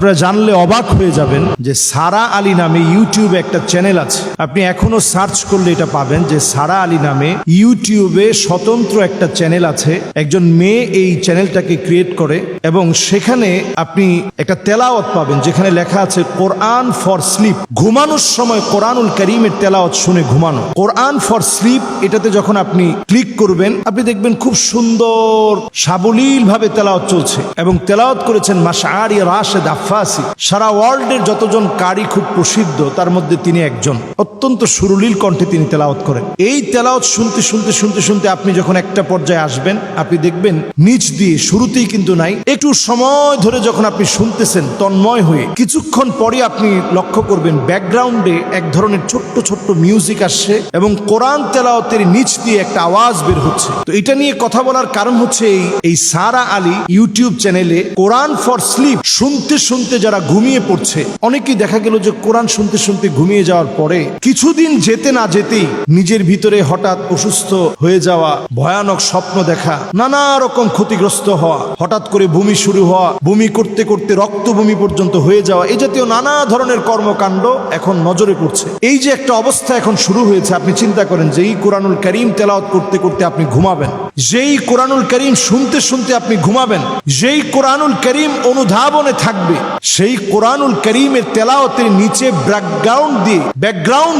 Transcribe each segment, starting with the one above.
আপনারা জানলে অবাক হয়ে যাবেন যে সারা আলী নামে ইউটিউবে একটা চ্যানেল আছে। আপনি এখনো সার্চ করলে এটা পাবেন যে সারা আলী নামে ইউটিউবে স্বতন্ত্র একটা চ্যানেল আছে। একজন মেয়ে এই চ্যানেলটাকে ক্রিয়েট করে এবং সেখানে আপনি একটা তেলাওয়াত পাবেন যেখানে লেখা আছে কোরআন ফর স্লিপ। ঘুমানোর সময় কোরআনুল কারীমের তেলাওয়াত শুনে ঘুমানো। কোরআন ফর স্লিপ এটাতে যখন আপনি ক্লিক করবেন আপনি দেখবেন খুব সুন্দর সাবলীল ভাবে তেলাওয়াত চলছে এবং তেলাওয়াত করেছেন মাশআরি রাশেদ আফফাসি। সারা ওয়ার্ল্ডের যতজন কারি খুব প্রসিদ্ধ তার মধ্যে তিনি একজন। অত্যন্ত সুরলীল কণ্ঠে তিনি তেলাওয়াত করেন। এই তেলাওয়াত শুনতে শুনতে শুনতে শুনতে আপনি যখন একটা পর্যায়ে আসবেন আপনি দেখবেন নিচ দিয়ে, শুরুতেই কিন্তু নাই, একটু সময় ধরে যখন আপনি শুনতেছেন তন্ময় হয়ে, কিছুক্ষণ পরে আপনি লক্ষ্য করবেন ব্যাকগ্রাউন্ডে এক ধরনের ছোট্ট ছোট্ট মিউজিক আসছে এবং কোরআন তেলাওয়াতের নিচ দিয়ে একটা আওয়াজ বের হচ্ছে। তো এটা নিয়ে কথা বলার কারণ হচ্ছে এই সারা আলী ইউটিউব চ্যানেলে কোরআন ফর স্লিপ শুনতে শুনতে যারা ঘুমিয়ে পড়ছে, অনেকেই দেখা গেল যে কোরআন শুনতে শুনতে ঘুমিয়ে যাওয়ার পরে কিছুদিন যেতে না যেতেই নিজের ভিতরে হঠাৎ অসুস্থ হয়ে যাওয়া, ভয়ানক স্বপ্ন দেখা, নানা রকম ক্ষতিগ্রস্ত হওয়া, হঠাৎ করে বমি শুরু হওয়া, বমি করতে করতে রক্ত বমি পর্যন্ত হয়ে যাওয়া, এই জাতীয় নানা ধরনের কর্মকাণ্ড এখন নজরে পড়ছে। এই যে একটা অবস্থা এখন শুরু হয়েছে, আপনি চিন্তা করেন যে এই কোরআনুল কারীম তেলাওয়াত করতে করতে আপনি ঘুমাবেন, যেই কোরআনুল কারীম শুনতে শুনতে আপনি ঘুমাবেন, যেই কোরআনুল কারীম অনুধাবনে থাকবে, সেই কোরআনুল কারীমের তেলাওয়াতের নিচে ব্যাকগ্রাউন্ড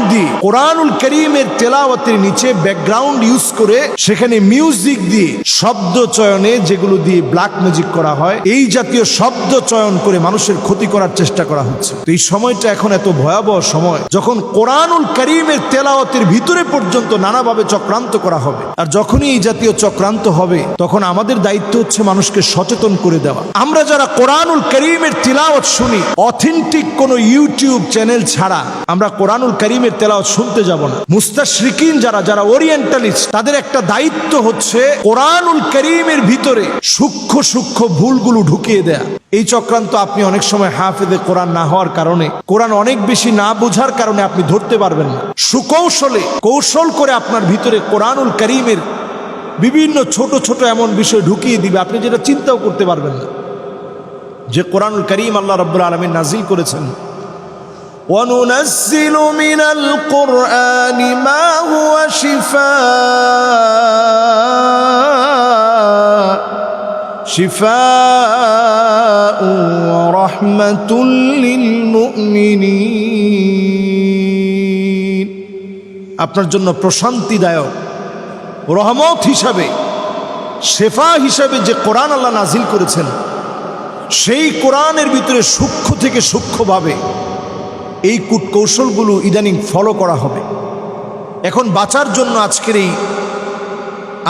দিয়ে কোরআনুল কারীমের তেলাওয়াতের নিচে ব্যাকগ্রাউন্ড ইউজ করে সেখানে মিউজিক দিয়ে শব্দ চয়নে, যেগুলো দিয়ে ব্ল্যাক ম্যাজিক করা হয়, এই জাতীয় শব্দ চয়ন করে মানুষের ক্ষতি করার চেষ্টা করা হচ্ছে। তো এই সময়টা এখন এত ভয়াবহ সময় যখন কোরআনুল কারীমের তেলাওয়াতের ভিতরে পর্যন্ত নানাভাবে চক্রান্ত করা হবে। আর যখনই এই জাতীয় চক্রান্ত হবে তখন আমাদের দায়িত্ব হচ্ছে মানুষকে সচেতন করে দেওয়া। আমরা যারা কোরআনুল কারীমের তিলাওয়াত শুনি, অথেন্টিক কোন ইউটিউব চ্যানেল ছাড়া আমরা কোরআনুল কারীমের তেলাওয়াত শুনতে যাব না। মুস্তাশরিকিন যারা ওরিয়েন্টালিস্ট, তাদের একটা দায়িত্ব হচ্ছে কোরআনুল কারীমের ভিতরে সূক্ষ্ম সূক্ষ্ম ভুলগুলো ঢুকিয়ে দেয়া। এই চক্রান্ত আপনি অনেক সময় হাফেজে কোরআন না হওয়ার কারণে, কোরআন অনেক বেশি না বোঝার কারণে আপনি ধরতে পারবেন না। কৌশল করে আপনার ভিতরে কোরআনুল কারীমের বিভিন্ন ছোট ছোট এমন বিষয় ঢুকিয়ে দিবে আপনি যেটা চিন্তাও করতে পারবেন না। যে কোরআনুল কারীম আল্লাহ রাব্বুল আলামিন নাজিল করেছেন, وَنُنَزِّلُ مِنَ الْقُرْآنِ مَا هُوَ شِفَاءٌ وَرَحْمَةٌ لِّلْمُؤْمِنِينَ। আপনার জন্য প্রশান্তিদায়ক, রহমত হিসাবে, শেফা হিসাবে যে কোরআন আল্লাহ নাজিল করেছেন, সেই কোরআনের ভিতরে সূক্ষ্ম থেকে সূক্ষ্মভাবে এই কৌশলগুলো ইদানিং ফলো করা হবে। এখন বাঁচার জন্য আজকের এই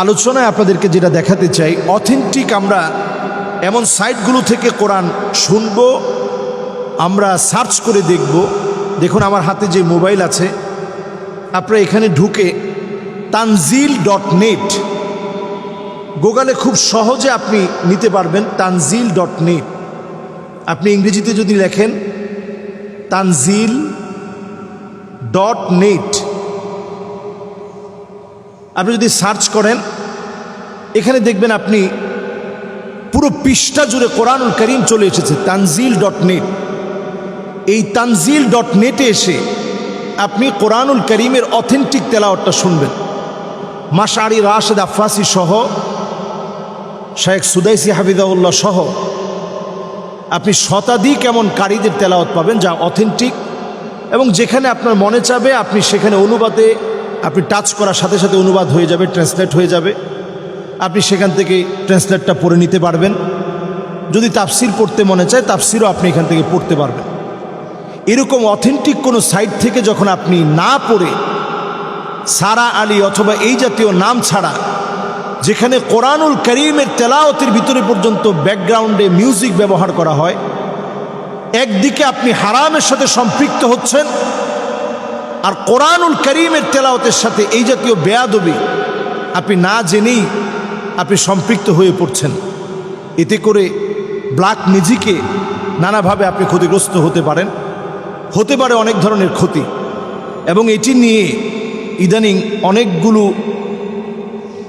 আলোচনায় আপনাদেরকে যেটা দেখাতে চাই, অথেন্টিক আমরা এমন সাইটগুলো থেকে কোরআন শুনব, আমরা সার্চ করে দেখব। দেখুন আমার হাতে যে মোবাইল আছে, আপনারা এখানে ঢুকে tanzil.net গুগলে খুব সহজে আপনি নিতে পারবেন। tanzil.net আপনি ইংরেজিতে যদি লেখেন tanzil.net, আপনি যদি সার্চ করেন এখানে দেখবেন আপনি পুরো পৃষ্ঠা জুড়ে কোরআনুল কারীম চলে এসেছে। tanzil.net, এই tanzil.net-এ এসে আপনি কোরআনুল কারীমের অথেন্টিক তেলাওয়াতটা শুনবেন। মাশআরি রাশেদ আফফাসি সহ, শেখ সুদাইসি হাফিজাহুল্লাহ সহ আপনি শতাধিক এমন কারীদের তেলাওয়াত পাবেন যা অথেন্টিক, এবং যেখানে আপনার মনে চাবে আপনি সেখানে অনুবাদে আপনি টাচ করার সাথে সাথে অনুবাদ হয়ে যাবে, ট্রান্সলেট হয়ে যাবে। আপনি সেখান থেকে ট্রান্সলেটটা পড়ে নিতে পারবেন। যদি তাফসির পড়তে মনে চায় তাফসিরও আপনি এখান থেকে পড়তে পারবেন। এরকম অথেন্টিক কোনো সাইট থেকে যখন আপনি না পড়ে সারা আলী অথবা এই জাতীয় নাম ছাড়া, যেখানে কোরআনুল কারীমের তেলাওয়াতের ভিতরে পর্যন্ত ব্যাকগ্রাউন্ডে মিউজিক ব্যবহার করা হয়, একদিকে আপনি হারামের সাথে সম্পৃক্ত হচ্ছেন, আর কোরআনুল কারীমের তেলাওয়াতের সাথে এই জাতীয় বেয়াদবি আপনি না জেনেই আপনি সম্পৃক্ত হয়ে পড়ছেন। এতে করে ব্ল্যাক ম্যাজিকে নানাভাবে আপনি ক্ষতিগ্রস্ত হতে পারে অনেক ধরনের ক্ষতি। এবং এটি নিয়ে ইদানিং অনেকগুলো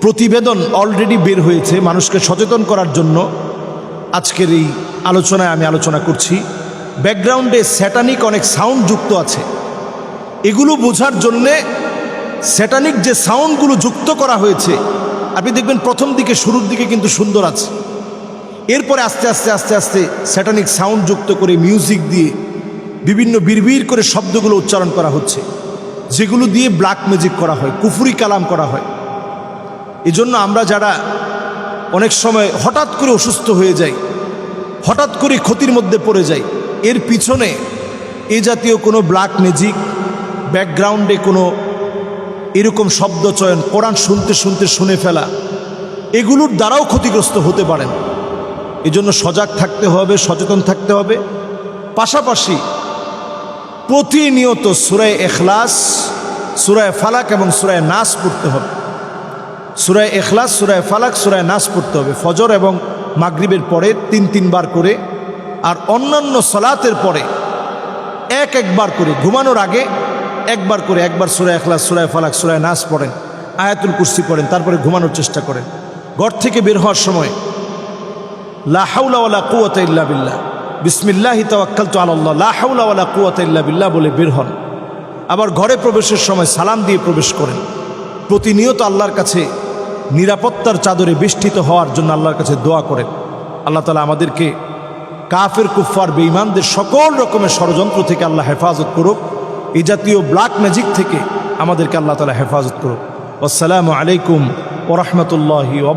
প্রতিবেদন অলরেডি বের হয়েছে মানুষকে সচেতন করার জন্য। আজকের এই আলোচনায় আমি আলোচনা করছি। ব্যাকগ্রাউন্ডে স্যাটানিক অনেক সাউন্ড যুক্ত আছে। এগুলো বোঝার জন্যে স্যাটানিক যে সাউন্ডগুলো যুক্ত করা হয়েছে, আপনি দেখবেন প্রথম দিকে শুরুর দিকে কিন্তু সুন্দর আছে, এরপরে আস্তে আস্তে আস্তে আস্তে স্যাটানিক সাউন্ড যুক্ত করে মিউজিক দিয়ে বিভিন্ন বিড়বিড় করে শব্দগুলো উচ্চারণ করা হচ্ছে, যেগুলো দিয়ে ব্ল্যাক ম্যাজিক করা হয়, কুফরি কালাম করা হয়। এজন্য আমরা যারা অনেক সময় হঠাৎ করে অসুস্থ হয়ে যাই, হঠাৎ করে ক্ষতির মধ্যে পড়ে যাই, এর পিছনে এ জাতীয় কোনো ব্ল্যাক ম্যাজিক, ব্যাকগ্রাউন্ডে কোনো এরকম শব্দ চয়ন, কোরআন শুনতে শুনতে শুনে ফেলা, এগুলোর দ্বারাও ক্ষতিগ্রস্ত হতে পারেন। এজন্য সজাগ থাকতে হবে, সচেতন থাকতে হবে। পাশাপাশি প্রতিনিয়ত সূরা ইখলাস, সূরা ফালাক এবং সূরা নাস পড়তে হবে। সূরা ইখলাস, সূরা ফালাক, সূরা নাস পড়তে হবে ফজর এবং মাগরিবের পরে ৩ বার করে, আর অন্যান্য সালাতের পরে একবার করে, ঘুমানোর আগে একবার করে, একবার সূরা ইখলাস, সূরা ফালাক, সূরা নাস পড়েন, আয়াতুল কুরসি পড়েন, তারপরে ঘুমানোর চেষ্টা করেন। ঘর থেকে বের হওয়ার সময় লা হাওলা ওয়ালা কুওয়াতা ইল্লা বিল্লাহ, বিসমিল্লাহি তাওয়াক্কালতু আলাল্লাহ, লা হাওলা ওয়ালা কুওয়াতা ইল্লা বিল্লাহ বলে বের হন। আবার ঘরে প্রবেশের সময় সালাম দিয়ে প্রবেশ করেন। প্রতিনিয়ত আল্লাহর কাছে নিরাপত্তার চাদরে বেষ্টিত হওয়ার জন্য আল্লাহর কাছে দোয়া করেন। আল্লাহ তাআলা আমাদেরকে কাফের, কুফফার, বেঈমানদের সকল রকমের ষড়যন্ত্র থেকে আল্লাহ হেফাজত করুক। এই জাতীয় ব্ল্যাক ম্যাজিক থেকে আমাদেরকে আল্লাহ তাআলা হেফাজত করুক। আসসালামু আলাইকুম ওয়া রাহমাতুল্লাহি ওয়া